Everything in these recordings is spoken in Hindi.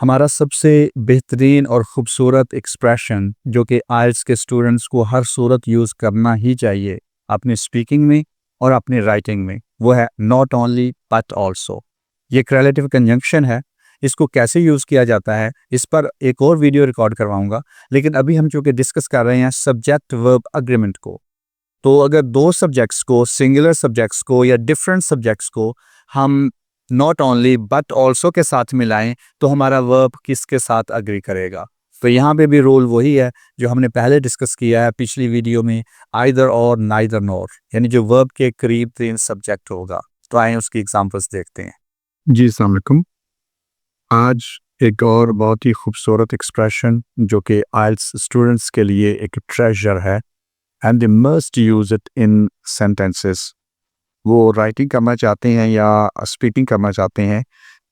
हमारा सबसे बेहतरीन और ख़ूबसूरत एक्सप्रेशन जो कि आइल्स के स्टूडेंट्स को हर सूरत यूज़ करना ही चाहिए अपनी स्पीकिंग में और अपनी राइटिंग में, वो है नॉट ओनली बट ऑल्सो। ये एक रिलेटिव कंजंक्शन है। इसको कैसे यूज़ किया जाता है इस पर एक और वीडियो रिकॉर्ड करवाऊंगा, लेकिन अभी हम चूँकि डिस्कस कर रहे हैं सब्जेक्ट वर्ब अग्रीमेंट को। तो अगर दो सब्जेक्ट्स को, सिंगुलर सब्जेक्ट्स को या डिफरेंट सब्जेक्ट्स को हम नॉट ओनली बट ऑल्सो के साथ मिलाएं तो हमारा वर्ब किसके साथ अग्री करेगा। तो यहाँ पे भी रूल वही है जो हमने पहले डिस्कस किया है पिछली वीडियो में, आइदर और नाइदर नॉर, यानी जो वर्ब के करीब 3 सब्जेक्ट होगा। तो आए उसकी एग्जांपल्स देखते हैं। जी अस्सलाम वालेकुम। आज एक और बहुत ही खूबसूरत एक्सप्रेशन जो कि आइल्स स्टूडेंट्स के लिए एक ट्रेजर है and they must use it in sentences. वो राइटिंग करना चाहते हैं या स्पीकिंग करना चाहते हैं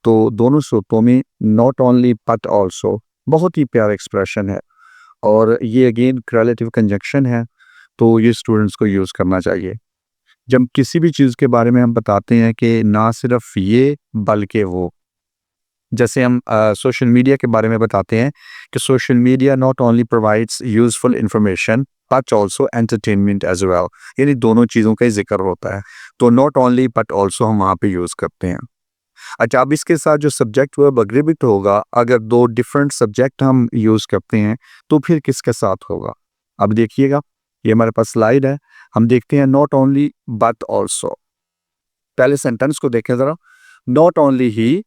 तो दोनों सूरतों में नॉट ओनली बट ऑल्सो बहुत ही प्यारा एक्सप्रेशन है और ये अगेन रिलेटिव कंजंक्शन है, तो ये स्टूडेंट्स को यूज़ करना चाहिए। जब किसी भी चीज़ के बारे में हम बताते हैं कि ना सिर्फ ये बल्कि वो, जैसे हम सोशल मीडिया के बारे में बताते हैं कि social media not only provides useful information but also entertainment as well, यानी दोनों चीज़ों का ही जिक्र होता है। तो नॉट ओनली बट ऑल्सो हम वहाँ पे यूज़ करते हैं। अच्छा, अब इसके साथ जो सब्जेक्ट वर्ब अग्रीमेंट होगा, अगर दो डिफरेंट सब्जेक्ट हम यूज़ करते हैं तो फिर किसके साथ होगा। अब देखिएगा, ये हमारे पास स्लाइड है, हम देखते हैं नॉट ओनली बट ऑल्सो। पहले सेंटेंस को देखें ज़रा। नॉट ओनली ही,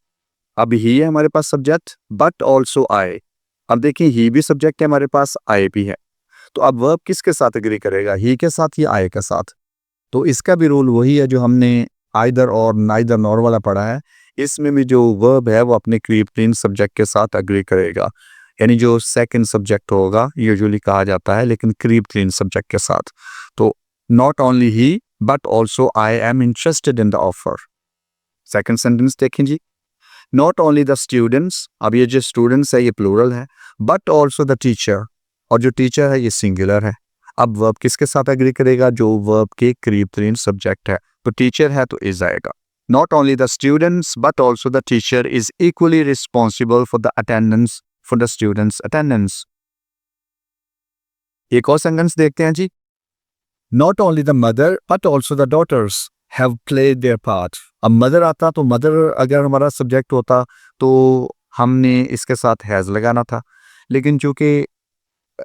अब ही है हमारे पास सब्जेक्ट, बट ऑल्सो आई। अब देखिए ही भी सब्जेक्ट है हमारे पास, आई भी है। तो अब वर्ब किसके साथ एग्री करेगा, ही के साथ या आई के साथ। तो इसका भी रूल वही है जो हमने आइदर और नाइदर नॉर वाला पढ़ा है। इसमें भी जो वर्ब है वो अपने करीब 3 सब्जेक्ट के साथ एग्री करेगा, यानी जो सेकंड सब्जेक्ट होगा यूजुअली कहा जाता है, लेकिन करीब 3 सब्जेक्ट के साथ। तो not only he but also I am interested in the offer. Second sentence देखें जी। नॉट ओनली द स्टूडेंट्स, अब ये जो स्टूडेंट्स है ये प्लूरल है, बट ऑल्सो द टीचर, और जो टीचर है ये सिंगुलर है। अब वर्ब किसके साथ एग्री करेगा, जो वर्ब के करीब 3 सब्जेक्ट है। तो टीचर है तो इज आएगा। Not only the students but also the teacher is equally responsible for the attendance, for the students attendance. एक और सेंटेंस देखते हैं जी। Not only the mother but also the daughters have played their part. अब मदर आता तो मदर अगर हमारा सब्जेक्ट होता तो हमने इसके साथ हैज़ लगाना था, लेकिन चूंकि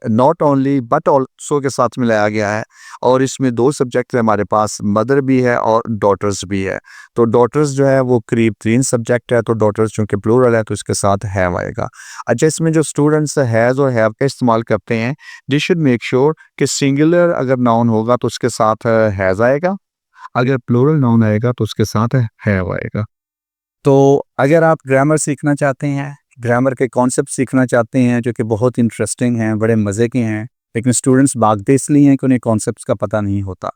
नॉट ओनली बट ऑल्सो के साथ मिलाया गया है और इसमें 2 सब्जेक्ट है हमारे पास, मदर भी है और डॉटर्स भी है। तो डॉटर्स जो है वो करीब 3 सब्जेक्ट है, तो डॉटर्स चूँकि प्लूरल है तो इसके साथ हैव आएगा। अच्छा, इसमें जो स्टूडेंट्स हैज़ और हैव का इस्तेमाल करते हैं, दे शुड मेक श्योर कि सिंगुलर अगर नाउन होगा तो उसके साथ हैज़ आएगा, अगर प्लूरल नाउन आएगा तो उसके साथ हैव आएगा। तो अगर आप ग्रामर सीखना चाहते हैं, ग्रामर के कॉन्सेप्ट सीखना चाहते हैं जो कि बहुत इंटरेस्टिंग हैं, बड़े मज़े के हैं, लेकिन स्टूडेंट्स भागते इसलिए हैं कि उन्हें कॉन्सेप्ट्स का पता नहीं होता।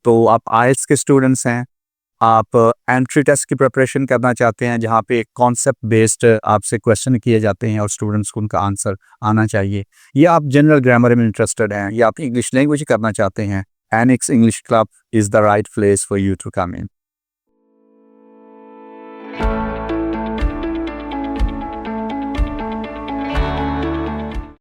तो आप आइल्स के स्टूडेंट्स हैं, आप एंट्री टेस्ट की प्रिपरेशन करना चाहते हैं जहाँ पे कॉन्सेप्ट बेस्ड आपसे क्वेश्चन किए जाते हैं और स्टूडेंट्स को उनका आंसर आना चाहिए, या आप जनरल ग्रामर में इंटरेस्टेड हैं, या आप इंग्लिश लैंग्वेज करना चाहते हैं, Enix English club is the right place for you to come in.